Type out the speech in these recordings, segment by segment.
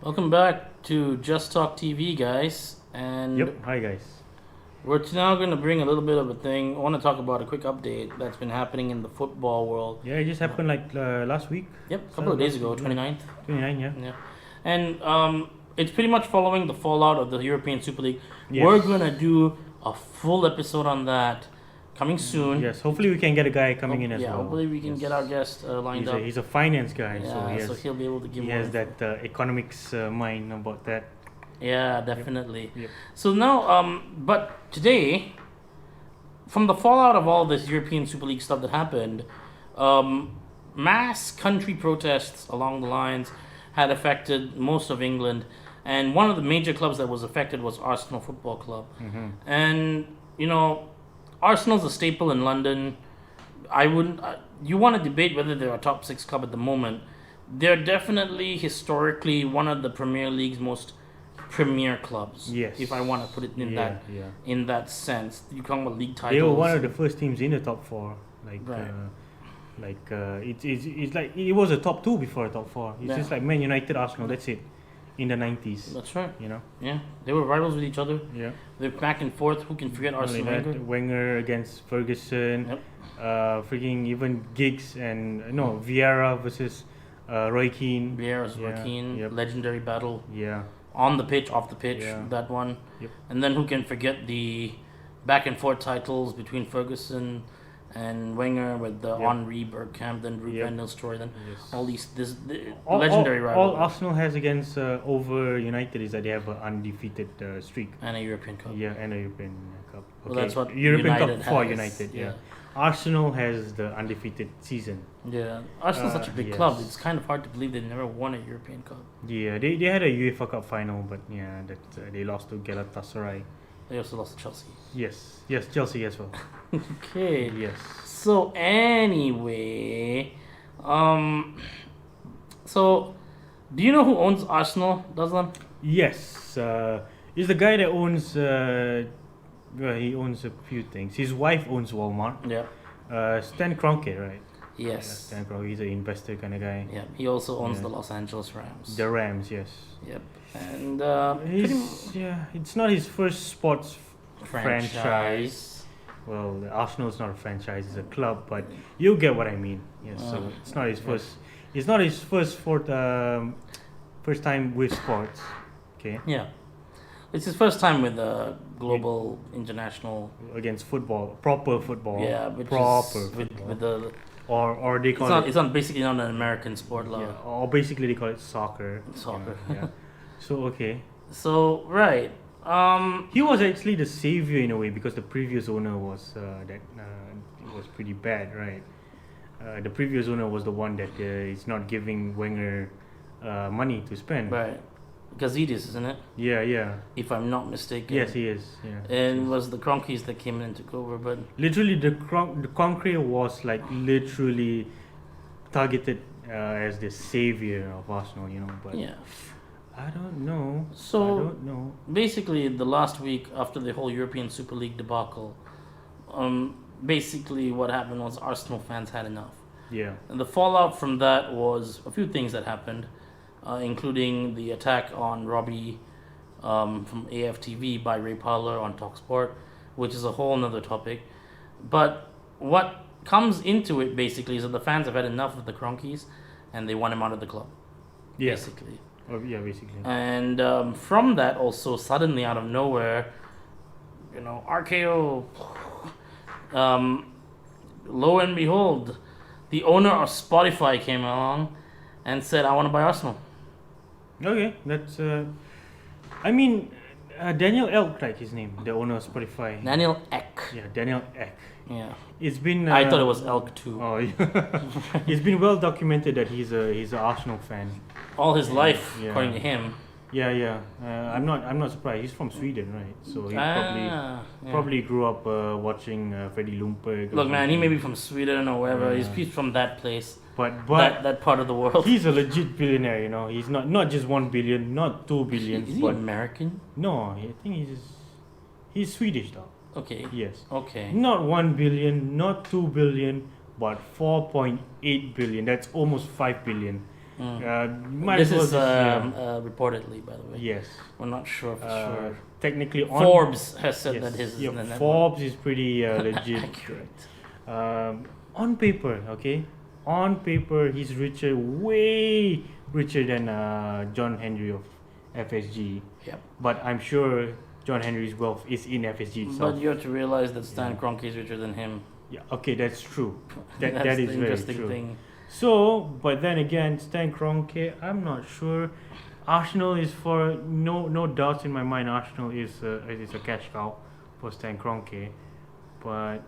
Welcome back to Just Talk TV, guys. And Yep. Hi, guys. we're now going to bring a little bit of a thing. I want to talk about a quick update that's been happening in the football world. Yeah, it just happened like last week. Yep, a couple of days ago, 29th. 29, yeah. Yeah. And it's pretty much following the fallout of the European Super League. Yes. We're going to do a full episode on that coming soon. Yes, hopefully we can get a guy coming in as well. Hopefully we can Yes. get our guest lined up. He's a finance guy, Yeah, so he'll be able to give he more has that economics mind about that. Yeah, definitely. Yep. So now, but today, from the fallout of all this European Super League stuff that happened, mass country protests along the lines had affected most of England, and one of the major clubs that was affected was Arsenal Football Club. Mm-hmm. And you know, Arsenal's a staple in London. I wouldn't. You want to debate whether they're a top six club at the moment. They're definitely historically one of the Premier League's most premier clubs. Yes. If I want to put it in that sense, you talking about league titles. They were one of the first teams in the top four. Right. It's like it was a top two before a top four. It's just like Man United, Arsenal. That's it. In the 90s. That's right. You know. Yeah, they were rivals with each other. Yeah. They're back and forth. Who can forget Arsene Like that, Wenger? Wenger against Ferguson. Yep. Freaking even Giggs and Vieira versus Roy Keane. Vieira's Keane, Yep. legendary battle Yeah. on the pitch, off the pitch. Yeah. That one. Yep. And then who can forget the back and forth titles between Ferguson and Wenger with the Henri Bergkamp, then Ruud van Nistelrooy, then all these legendary rivalry. All Arsenal has against over United is that they have an undefeated streak. And a European Cup. Yeah, and a European Cup. Well, that's what European United Cup for has. United. Yeah. Yeah. Arsenal has the undefeated season. Yeah, Arsenal's such a big yes. club. It's kind of hard to believe they've never won a European Cup. Yeah, they had a UEFA Cup final, but they lost to Galatasaray. They also lost to Chelsea. Yes, Chelsea as well. Okay. Yes. So anyway, so do you know who owns Arsenal, Dazlan? Yes, he's the guy that owns. Well, he owns a few things. His wife owns Walmart. Yeah. Stan Kronke, right? Yeah, Yes. Stan Kronke. He's an investor kind of guy. Yeah. He also owns Yeah. the Los Angeles Rams. The Rams, yes. Yep. And It's not his first sports franchise. Well, the Arsenal's not a franchise; it's a club. But you get what I mean. Yes. So it's not his first. It's not his first time with sports. Okay. Yeah. It's his first time with a global international. Against football, proper football. Yeah, which proper is football. with the. or they call It's not basically not an American sport, love. Yeah, or basically they call it soccer. Soccer. Yeah. So okay. So right. He was actually the savior in a way because the previous owner was was pretty bad, right? The previous owner was the one that is not giving Wenger money to spend. Right. Gazidis, isn't it? Yeah. If I'm not mistaken. Yes, he is. Yeah. And it was the Cronkies that came in and took over, but Literally, the Cronke was like literally targeted as the savior of Arsenal, But yeah. I don't know. So I don't know. basically, the last week after the whole European Super League debacle, basically what happened was Arsenal fans had enough. Yeah. And the fallout from that was a few things that happened, including the attack on Robbie from AFTV by Ray Parlour on TalkSport, which is a whole nother topic. But what comes into it basically is that the fans have had enough of the Cronkies and they want him out of the club. Yeah. Basically. Basically. And from that also, suddenly out of nowhere, RKO, lo and behold, the owner of Spotify came along and said, I want to buy Arsenal. Okay, that's. Daniel Elk, like his name, the owner of Spotify. Daniel Ek. Yeah, Daniel Ek. Yeah. It's been. I thought it was Elk too. Oh, yeah. It's been well documented that he's a Arsenal fan. All his life, yeah. according to him. Yeah. I'm not surprised. He's from Sweden, right? So he probably grew up watching Freddie Ljungberg. Look, man, he may be from Sweden or wherever. He's from that place. But that part of the world. He's a legit billionaire, He's not just 1 billion, not 2 billion. Is he American? No, I think he's Swedish though. Okay. Yes. Okay. Not 1 billion, not 2 billion, but 4.8 billion. That's almost 5 billion. Might This as well is just, reportedly, by the way. yes. We're not sure for sure. Technically, Forbes has said yes, that his is yeah, in the net worth. Forbes is pretty legit. Accurate. On paper, okay, on paper he's richer, way richer than John Henry of FSG. Yep. But I'm sure John Henry's wealth is in FSG itself. But you have to realize that Stan Yeah. Kronke is richer than him. Yeah, okay, that's true. That That's that the is very interesting true. thing. So, but then again, Stan Kronke, I'm not sure. Arsenal is for no doubts in my mind. Arsenal is a cash cow for Stan Kronke, but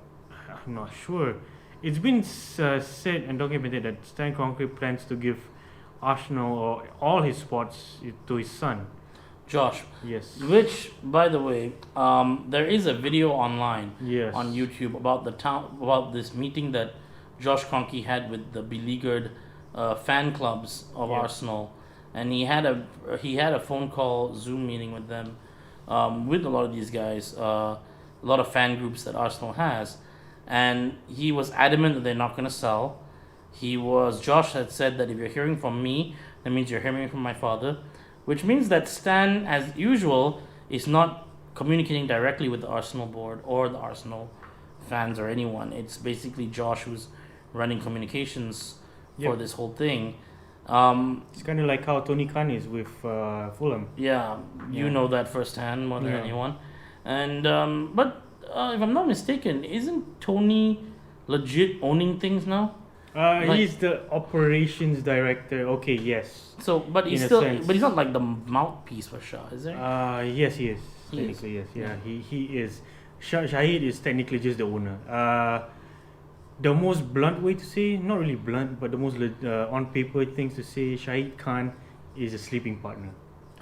I'm not sure. It's been said and documented that Stan Kronke plans to give Arsenal or all his spots to his son. Josh, Yes. which, by the way, there is a video online Yes. on YouTube about this meeting that Josh Kroenke had with the beleaguered fan clubs of Yeah. Arsenal, and he had a phone call Zoom meeting with them, with a lot of these guys, a lot of fan groups that Arsenal has, and he was adamant that they're not going to sell. Josh had said that if you're hearing from me, that means you're hearing from my father, which means that Stan, as usual, is not communicating directly with the Arsenal board or the Arsenal fans or anyone. It's basically Josh who's running communications for Yep. this whole thing. It's kind of like how Tony Khan is with Fulham. Yeah, you Yeah. know that firsthand more than Yeah. anyone. And but if I'm not mistaken, isn't Tony legit owning things now? Like- He's the operations director. Okay, yes. So, but he's In a still, sense. but he's not like the mouthpiece for Shah, is there? Yes, he is. He is. Technically, yes. Yeah, Yeah. he is. Shahid is technically just the owner. The most blunt way to say, not really blunt, but the most on paper things to say, Shahid Khan is a sleeping partner.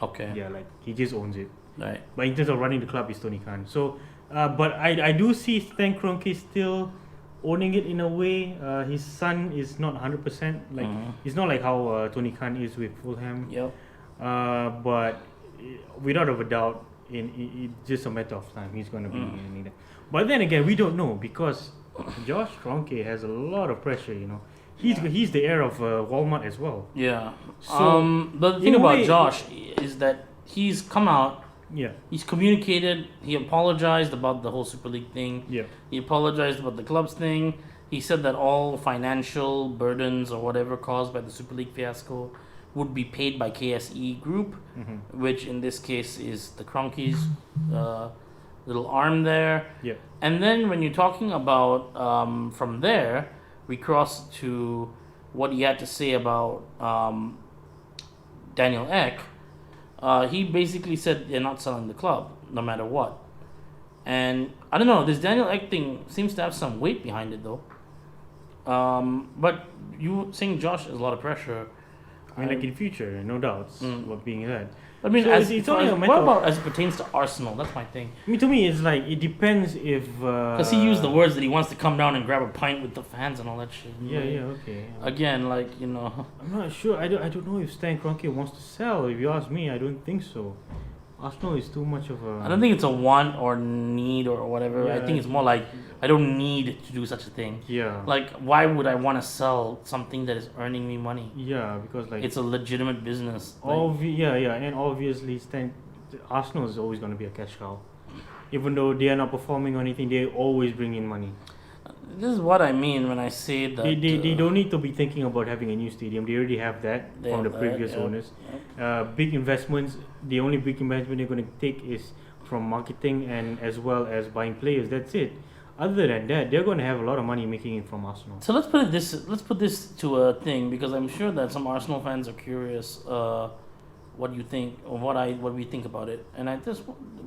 Okay, Yeah, like he just owns it. right. But in terms of running the club, is Tony Khan. So, but I do see Stan Kronke still owning it in a way. His son is not 100%. Like Mhm. it's not like how Tony Khan is with Fulham. Yep. But without a doubt, it's just a matter of time. He's going to be in that. But then again, we don't know because Josh Kronke has a lot of pressure. You know, he's the heir of Walmart as well. Yeah. So, the in thing a about way- Josh is that he's come out, Yeah, he's communicated, he apologized about the whole Super League thing. yeah, He apologized about the clubs thing. He said that all financial burdens or whatever caused by the Super League fiasco would be paid by KSE Group, which in this case is the Cronkies little arm there. yeah, And then when you're talking about from there, we cross to what he had to say about Daniel Ek. He basically said they're not selling the club no matter what. And I don't know, this Daniel Ek thing seems to have some weight behind it though. But you saying Josh has a lot of pressure. I mean, like in future, no doubts. Mm. What being that. I mean, So as, it's only a what matter of- about as it pertains to Arsenal? That's my thing. I mean, to me, it's like it depends if. Because he used the words that he wants to come down and grab a pint with the fans and all that shit. Yeah, yeah, okay. Again, like, you know. I'm not sure. I don't know if Stan Kronke wants to sell. If you ask me, I don't think so. Arsenal is too much of a. I don't think it's a want or need or whatever. I Yeah, think it's more like I don't need to do such a thing. Yeah. Like, why would I want to sell something that is earning me money? Yeah, because like. It's a legitimate business. Like, Yeah, and obviously Arsenal is always going to be a cash cow. Even though they are not performing or anything, they always bring in money. this is what I mean when I say that. They don't need to be thinking about having a new stadium. They already have that They from the have that, previous yeah. owners. Big investments. The only big investment they're going to take is from marketing and as well as buying players. That's it. Other than that, they're going to have a lot of money making it from Arsenal. So let's put this to a thing because I'm sure that some Arsenal fans are curious what you think or what we think about it. And I just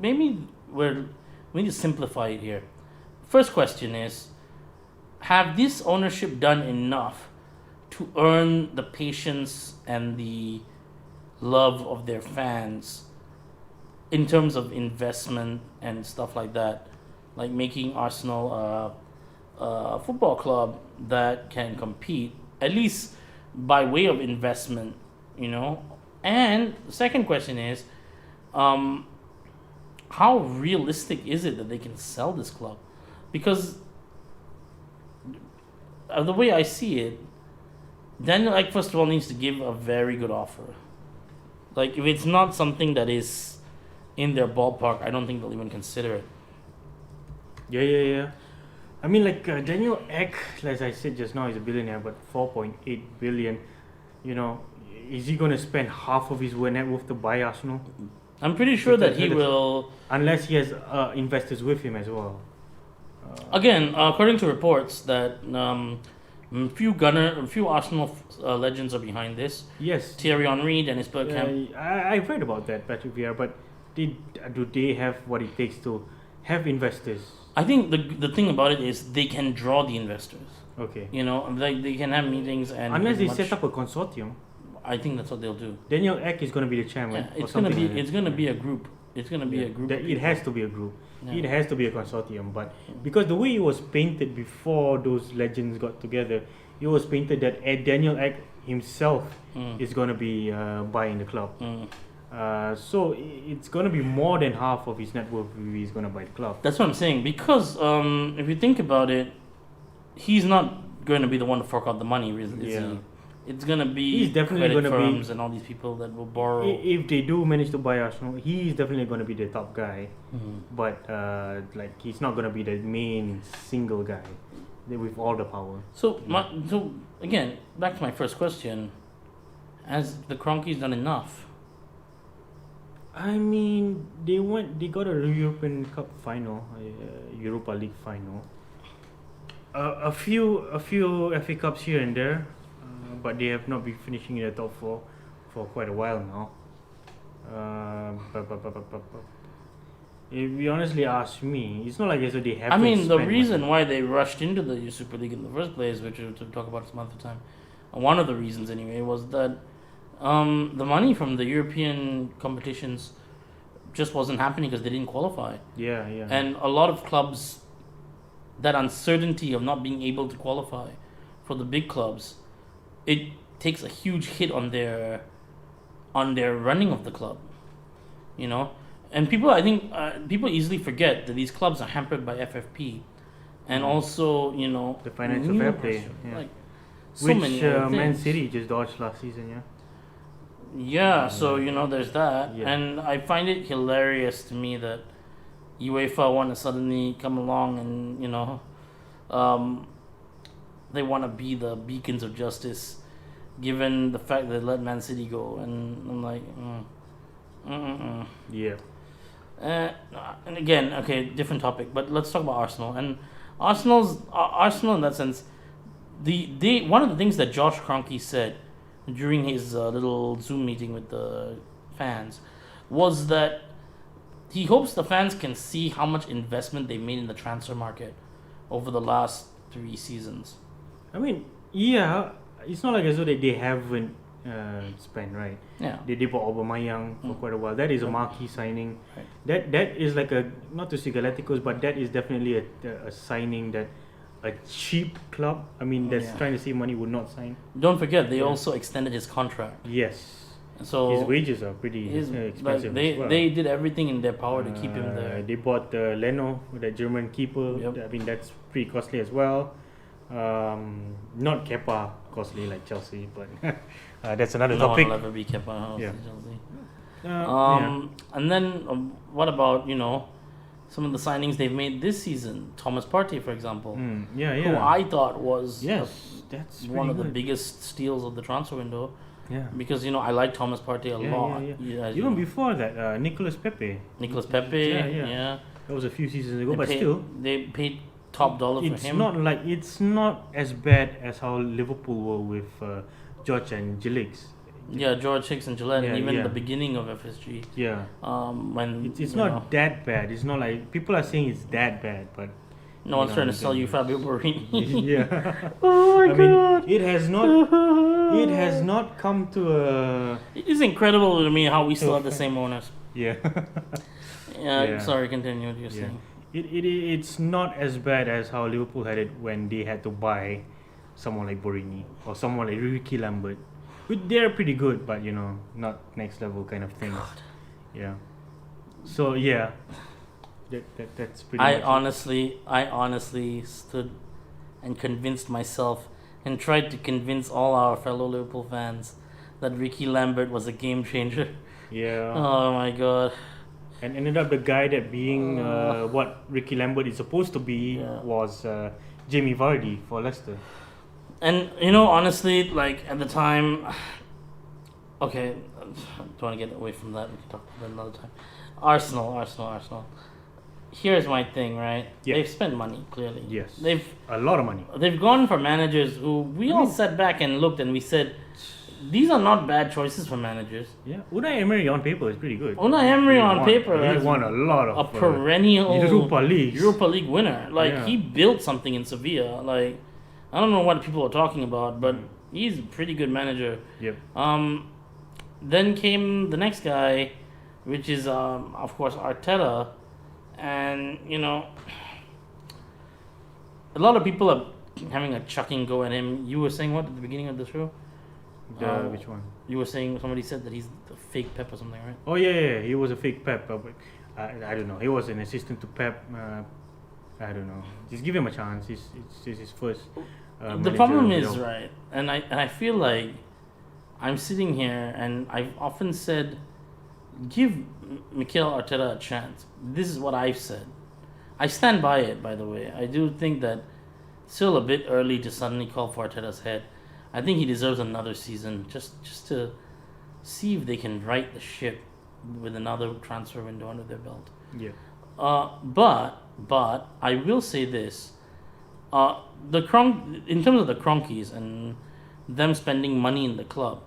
maybe we need to simplify it here. First question is, have this ownership done enough to earn the patience and the love of their fans in terms of investment and stuff like that, like making Arsenal a football club that can compete at least by way of investment, you know? And the second question is, how realistic is it that they can sell this club? Because the way I see it, Daniel Ek, first of all, needs to give a very good offer. Like, if it's not something that is in their ballpark, I don't think they'll even consider it. Yeah. I mean, like Daniel Ek, as I said just now, is a billionaire, but 4.8 billion. You know, is he going to spend half of his net worth to buy Arsenal? I'm pretty sure that he will. Unless he has investors with him as well. Again, according to reports, that few Arsenal legends are behind this. Yes. Thierry Henry, Dennis Bergkamp. I've read about that, Patrick Vieira, but do they have what it takes to have investors? I think the thing about it is they can draw the investors. Okay. You know, like they can have meetings and unless they set up a consortium. I think that's what they'll do. Daniel Ek is going to be the chairman. Yeah, it's gonna be a group. It's gonna be a group. It has to be a group. Yeah. It has to be a consortium. But because the way it was painted before those legends got together, it was painted that Daniel Ek himself is going to be buying the club. So it's going to be more than half of his net worth if he's going to buy the club. That's what I'm saying. Because if you think about it, he's not going to be the one to fork out the money, is he? It's going to be he's definitely credit firms and all these people that will borrow. If they do manage to buy Arsenal, he's definitely going to be the top guy. But like he's not going to be the main single guy with all the power. So again, back to my first question: has the Cronkies done enough? I mean, they got a European Cup final, Europa League final. A few FA Cups here and there, but they have not been finishing in the top 4 for quite a while now. If you honestly ask me, it's not like as though they have. I mean, the reason why they rushed into the Super League in the first place, which we'll talk about some other time, one of the reasons anyway, was that the money from the European competitions just wasn't happening because they didn't qualify. Yeah. And a lot of clubs, that uncertainty of not being able to qualify for the big clubs, it takes a huge hit on their running of the club, you know. And I think people easily forget that these clubs are hampered by FFP, and also, you know, the financial fair play, like so which many Man City just dodged last season, so you know, there's that, and I find it hilarious to me that UEFA want to suddenly come along and, you know, they want to be the beacons of justice, given the fact that they let Man City go, and I'm like, yeah. And again, okay, different topic, but let's talk about Arsenal. And Arsenal in that sense, one of the things that Josh Kroenke said during his little Zoom meeting with the fans was that he hopes the fans can see how much investment they made in the transfer market over the last 3 seasons. I mean, yeah, it's not like as though they haven't spent, right? Yeah. They bought Aubameyang for quite a while. That is a marquee signing. Right. That is like not to say Galacticos, but that is definitely a signing that a cheap club, I mean, that's trying to save money, would not sign. Don't forget, they also extended his contract. Yes. So his wages are pretty expensive. They did everything in their power to keep him there. They bought Leno, the German keeper. Yep. I mean, that's pretty costly as well. Not Kepa costly like Chelsea, but that's another topic. No one will ever be Kepa. Yeah. Chelsea. And then what about, you know, some of the signings they've made this season? Thomas Partey, for example. Who I thought was that's one of the biggest steals of the transfer window. Yeah. Because, you know, I like Thomas Partey a lot. Yeah, even before that, Nicolas Pepe. Yeah. That was a few seasons ago, but still. They paid top dollar for him. It's not as bad as how Liverpool were with George and Gillix. Yeah, George Hicks and Gillette, and even the beginning of FSG. Yeah. When it's not that bad. It's not like people are saying it's that bad, but no one's trying to sell you Fabio Borini. Yeah. Oh my God. It has not come to a. It is incredible to me how we still have the same owners. Yeah. Sorry, continue what you're saying. It's not as bad as how Liverpool had it when they had to buy someone like Borini or someone like Ricky Lambert. They're pretty good, but you know, not next level kind of thing. God. Yeah. So yeah, that's pretty. I honestly stood and convinced myself and tried to convince all our fellow Liverpool fans that Ricky Lambert was a game changer. Yeah. Oh my god. And ended up the guy that being what Ricky Lambert is supposed to be Yeah. was Jamie Vardy for Leicester. And you know, honestly, like at the time, okay, don't want to get away from that. We can talk about that another time. Arsenal. Here's my thing, right? Yeah. They've spent money, clearly. Yes. They've A lot of money. gone for managers who we all sat back and looked and we said, these are not bad choices for managers. Yeah. Unai Emery on paper is pretty good. Unai Emery on paper He has won a lot of a perennial Europa League winner. Like Yeah. he built something in Sevilla. Like I don't know what people are talking about, but he's a pretty good manager. Yep. Then came the next guy, which is of course Arteta, and you know, a lot of people are having a chucking go at him. You were saying what at the beginning of the show? Which one? You were saying somebody said that he's a fake Pep or something, right? Oh yeah. He was a fake Pep. But I don't know. He was an assistant to Pep. I don't know. Just give him a chance. It's his first. The problem is right, and I feel like I'm sitting here and I've often said, give Mikel Arteta a chance. This is what I've said. I stand by it, by the way. I do think that it's still a bit early to suddenly call for Arteta's head. I think he deserves another season just to see if they can right the ship with another transfer window under their belt. Yeah. But I will say this: in terms of the Cronkies and them spending money in the club,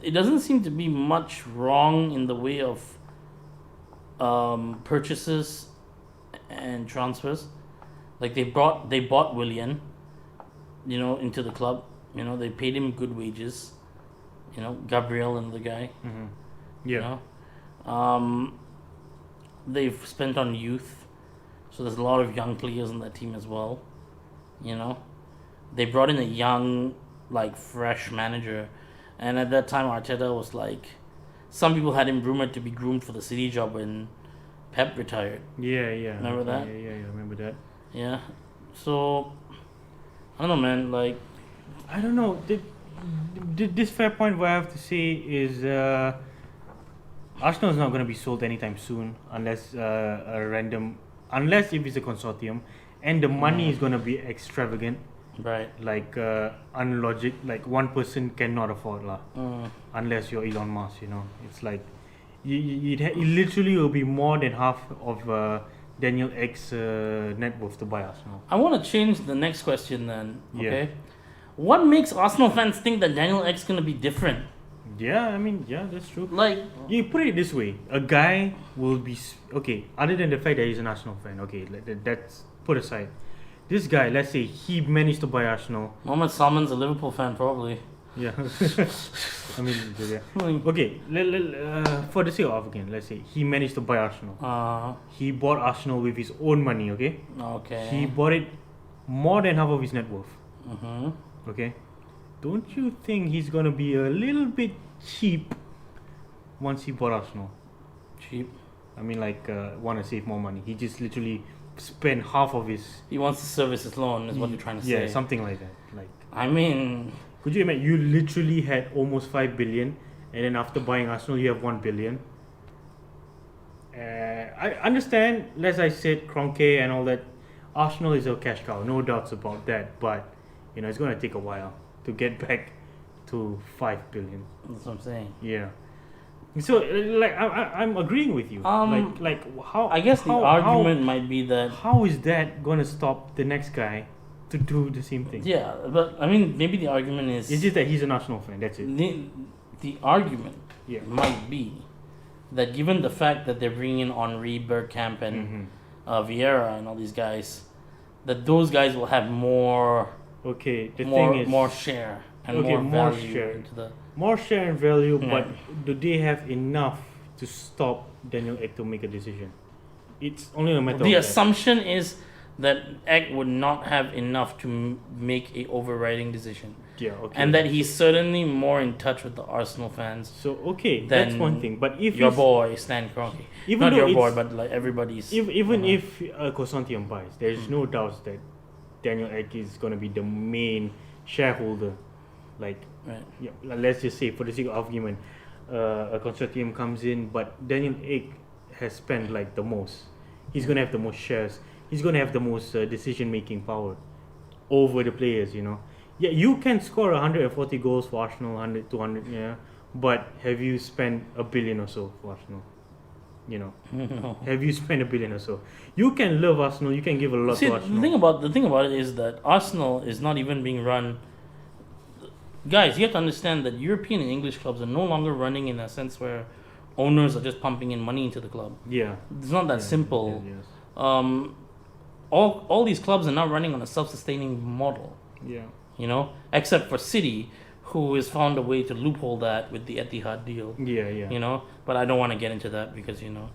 it doesn't seem to be much wrong in the way of purchases and transfers. Like they bought Willian, you know, into the club. You know, they paid him good wages. You know, Gabriel and the guy. Mm-hmm. Yeah. You know? They've spent on youth, so there's a lot of young players in that team as well. You know, they brought in a young, like fresh manager, and at that time Arteta was like, some people had him rumored to be groomed for the City job when Pep retired. Yeah. Remember that? Yeah, I remember that. Yeah, so I don't know, man. Like, I don't know. This fair point, what I have to say is Arsenal is not going to be sold anytime soon unless unless if it's a consortium, and the money is going to be extravagant, right? like unlogic. Like one person cannot afford lah, unless you're Elon Musk. You know, it's like it literally will be more than half of Daniel X's net worth to buy Arsenal. I want to change the next question then. Okay. Yeah. What makes Arsenal fans think that Daniel X is going to be different? Yeah, I mean, yeah, that's true. Like, you put it this way: a guy will be okay. Other than the fact that he's an Arsenal fan, okay, that's put aside. This guy, let's say he managed to buy Arsenal. Mohamed Salman's a Liverpool fan, probably. Yeah, I mean, yeah. Okay, for the sake of argument, let's say he managed to buy Arsenal. He bought Arsenal with his own money. Okay. Okay. He bought it more than half of his net worth. Mm-hmm. Okay. Don't you think he's gonna be a little bit cheap once he bought Arsenal? Cheap. I mean, like, want to save more money. He just literally spent half of his. He wants to service his loan, is what you're trying to say. Yeah, something like that. Like, I mean, could you imagine? You literally had almost 5 billion, and then after buying Arsenal, you have 1 billion. I understand, as I said, Kronke and all that. Arsenal is a cash cow, no doubts about that. But you know, it's going to take a while to get back to 5 billion. that's what I'm saying. Yeah. So, like, I'm agreeing with you. Like how? I guess the argument might be that. How is that gonna stop the next guy to do the same thing? Yeah, but I mean, maybe the argument is. It's just that he's an Arsenal fan. That's it. The argument Yeah. might be that given the fact that they're bringing in Henry, Bergkamp, and Vieira and all these guys, that those guys will have more. Okay. The more, thing is more share and okay, more more value share. into the. more share and value, Yeah. but do they have enough to stop Daniel Ek to make a decision? It's only a matter The of assumption is that Ek would not have enough to make a overriding decision, that. Yeah. Okay. and that he's certainly more in touch with the Arsenal fans. So okay, that's Then one thing. But if Your it's- boy Stan Kronke, even not though your boy, it's- but like everybody's. even uh-huh. if a consortium buys, there's no doubts that Daniel Ek is going to be the main shareholder, like Right. yeah, let's just say for the sake of argument, a consortium comes in, but Daniel Egg has spent like the most. He's gonna have the most shares. He's gonna have the most decision making power over the players. Yeah, you can score 140 goals for Arsenal, 100, 200, yeah. But have you spent a billion or so for Arsenal? No. Have you spent a billion or so? You can love Arsenal. You can give a lot See, to the Arsenal. thing about it is that Arsenal is not even being run. Guys, you have to understand that European and English clubs are no longer running in a sense where owners are just pumping in money into the club. Yeah. It's not that Yeah, simple. Yes. All these clubs are now running on a self-sustaining model. Yeah. Except for City, who has found a way to loophole that with the Etihad deal. Yeah. Yeah. But I don't want to get into that because it'll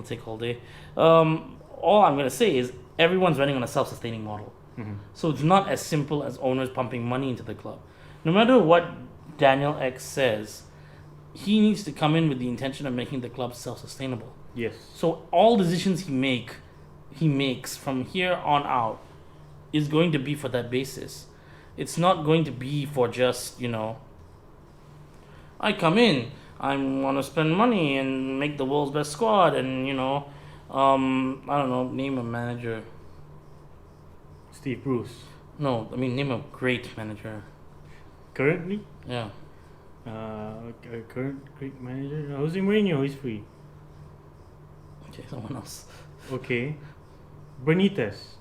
take all day. All I'm gonna say is everyone's running on a self-sustaining model. Mhm. So it's not as simple as owners pumping money into the club. No matter what Daniel X says, he needs to come in with the intention of making the club self-sustainable. Yes. So all decisions he makes from here on out is going to be for that basis. It's not going to be for just, I come in, I want to spend money and make the world's best squad and, I don't know, name a manager. Steve Bruce. No, I mean, name a great manager. Currently, Yeah. current great manager, Jose Mourinho. He's free. Okay, someone else. Okay. Benitez.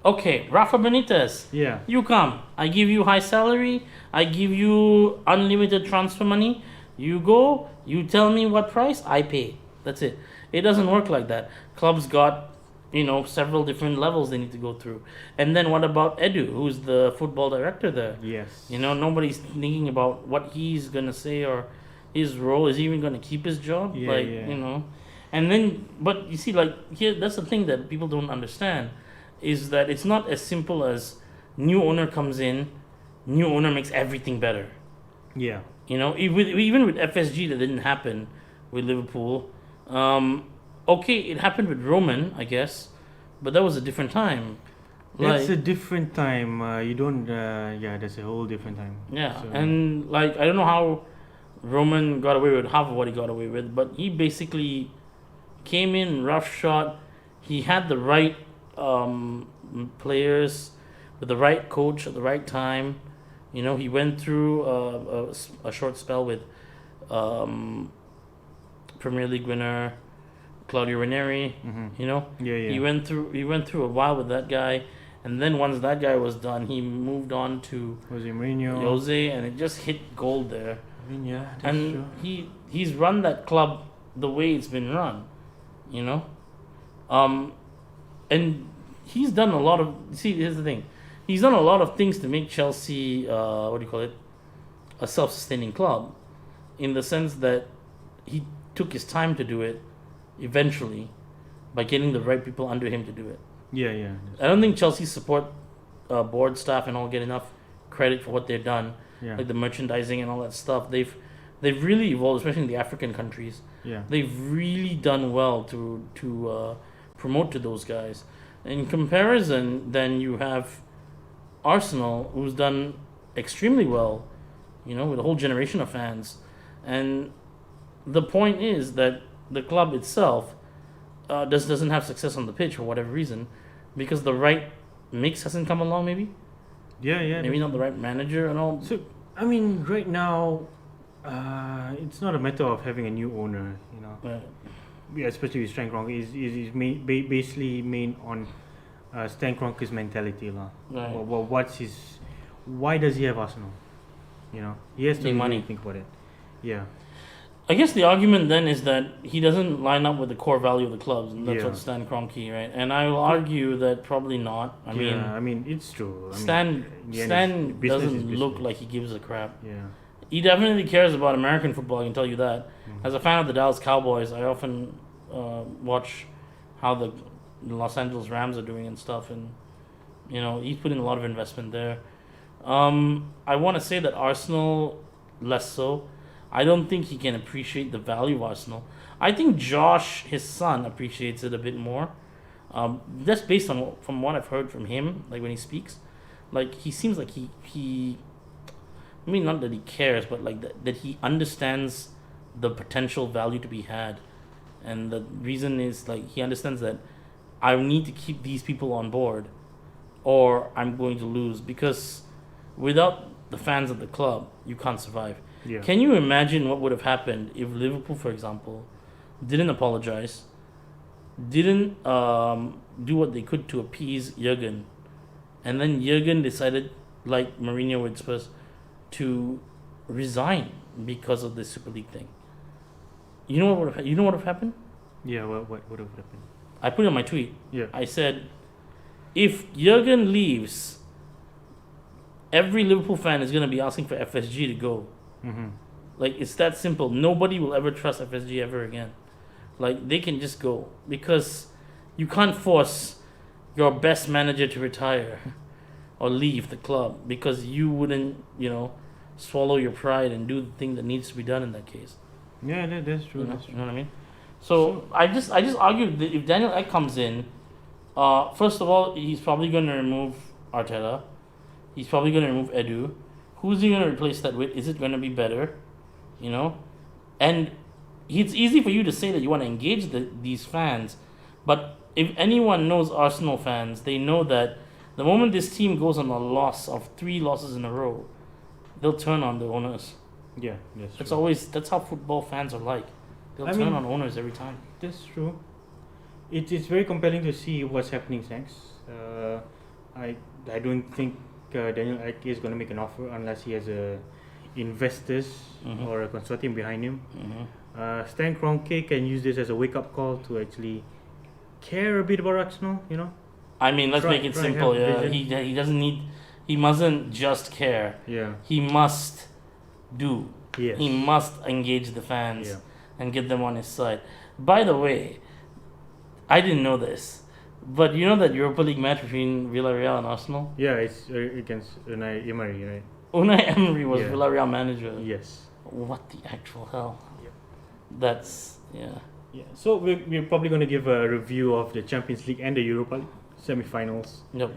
Okay, Rafa Benitez. Yeah. You come. I give you high salary. I give you unlimited transfer money. You go. You tell me what price. I pay. That's it. It doesn't work like that. Clubs got, several different levels they need to go through. And then what about Edu, who's the football director there? Yes. Nobody's thinking about what he's gonna say or his role. Is he even gonna keep his job? Yeah, yeah. And then, but you see, here, that's the thing that people don't understand, is that it's not as simple as new owner comes in, new owner makes everything better. Yeah. Even with FSG that didn't happen with Liverpool. Okay, it happened with Roman, I guess, but that was a different time. That's a different time. You don't. Yeah, that's a whole different time. Yeah, So, and I don't know how Roman got away with half of what he got away with, but he basically came in roughshod. He had the right players with the right coach at the right time. He went through a short spell with Premier League winner Claudio Ranieri. mhm. Yeah. He went through a while with that guy, and then once that guy was done, he moved on to Jose Mourinho. Jose, and it just hit gold there. I mean, yeah. That's And true. he's run that club the way it's been run, and he's done a lot of. See, here's the thing, he's done a lot of things to make Chelsea, a self-sustaining club, in the sense that he took his time to do it, eventually, by getting the right people under him to do it. Yeah. I don't think Chelsea support board staff and all get enough credit for what they've done, Yeah. like the merchandising and all that stuff. They've really evolved, especially in the African countries. Yeah. They've really done well to promote to those guys. In comparison, then you have Arsenal, who's done extremely well, with a whole generation of fans. And the point is that the club itself doesn't have success on the pitch for whatever reason, because the right mix hasn't come along. Maybe Yeah. maybe not the right manager and all. So, I mean, right now, it's not a matter of having a new owner, But Yeah, especially with Stan Kronke. Is basically main on Stan Kronke's mentality, lah. Right. Why does he have Arsenal? He has to Make really money. think about it. Yeah. I guess the argument then is that he doesn't line up with the core value of the clubs, and that's Yeah. what Stan Kronke, right? And I will argue that probably not. I mean, it's true. Stan business doesn't is look business. like he gives a crap. Yeah. He definitely cares about American football. I can tell you that. Mhm. As a fan of the Dallas Cowboys, I often watch how the Los Angeles Rams are doing and stuff, and he's put in a lot of investment there. I want to say that Arsenal less so. I don't think he can appreciate the value of Arsenal. I think Josh, his son, appreciates it a bit more. That's based on from what I've heard from him, like when he speaks. Like he seems like he I mean not that he cares, but like that he understands the potential value to be had, and the reason is like he understands that I need to keep these people on board, or I'm going to lose because without the fans of the club, you can't survive. Yeah. Can you imagine what would have happened if Liverpool, for example, didn't apologize, didn't do what they could to appease Jurgen, and then Jurgen decided, like Mourinho with Spurs, to resign because of the Super League thing? You know what would have happened? Yeah. What would have happened? I put it on my tweet. Yeah. I said, if Jurgen leaves, every Liverpool fan is going to be asking for FSG to go. Mm-hmm. Like, it's that simple. Nobody will ever trust FSG ever again. Like, they can just go. Because you can't force your best manager to retire or leave the club because you wouldn't, swallow your pride and do the thing that needs to be done in that case. Yeah, that's true. You know, That's true. you know what I mean? So I just argued that if Daniel Ek comes in, first of all, he's probably going to remove Arteta. He's probably going to remove Edu. Who's he going to replace that with? Is it going to be better? And it's easy for you to say that you want to engage these fans, but if anyone knows Arsenal fans, they know that the moment this team goes on a loss of 3 losses in a row, they'll turn on the owners. Yeah, that's true. That's how football fans are like. They'll turn on owners every time. That's true. It's very compelling to see what's happening next. I don't think Daniel Ek is going to make an offer unless he has investors or a consortium behind him. Stan Kronke can use this as a wake-up call to actually care a bit about Arsenal. I mean, let's make it simple. Yeah, he doesn't need. He mustn't just care. Yeah. He must do. Yes. He must engage the fans Yeah. and get them on his side. By the way, I didn't know this, but you know that Europa League match between Villarreal and Arsenal? Yeah, it's against Unai Emery, right? Unai Emery was Yeah. Villarreal manager. Yes. What the actual hell? Yep. That's yeah. Yeah. So we're probably going to give a review of the Champions League and the Europa League semi-finals Yep.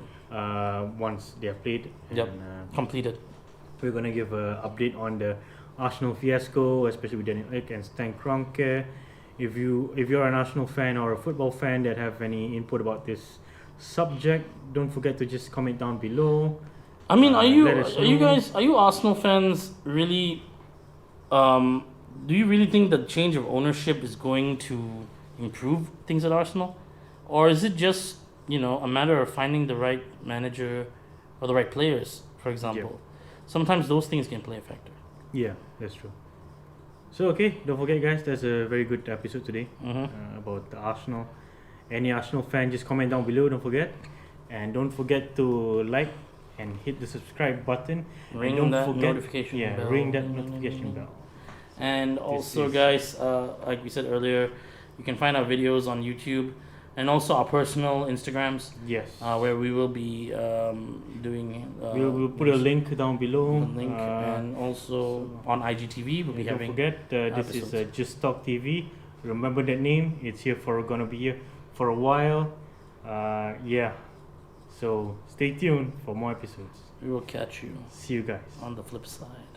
once they are played. Yep. And, Completed. we're going to give an update on the Arsenal fiasco, especially with Daniel Ek and Stan Kronke. If you're an Arsenal fan or a football fan that have any input about this subject, don't forget to just comment down below. I mean, are you know. Arsenal fans really? Do you really think that change of ownership is going to improve things at Arsenal, or is it just a matter of finding the right manager or the right players? For example, sometimes those things can play a factor. Yeah, that's true. So okay, don't forget guys, that's a very good episode today about the Arsenal. Any Arsenal fan, just comment down below, don't forget. And don't forget to like and hit the subscribe button. Ring and don't that forget, notification bell. ring that notification bell. And also guys, like we said earlier, you can find our videos on YouTube and also our personal Instagrams. Yes. Where we will be doing. We'll put a link down below. The link, and also on IGTV we'll be don't having. forget, this is Just Talk TV. Remember that name. It's gonna be here for a while. So stay tuned for more episodes. We will catch you See you guys on the flip side.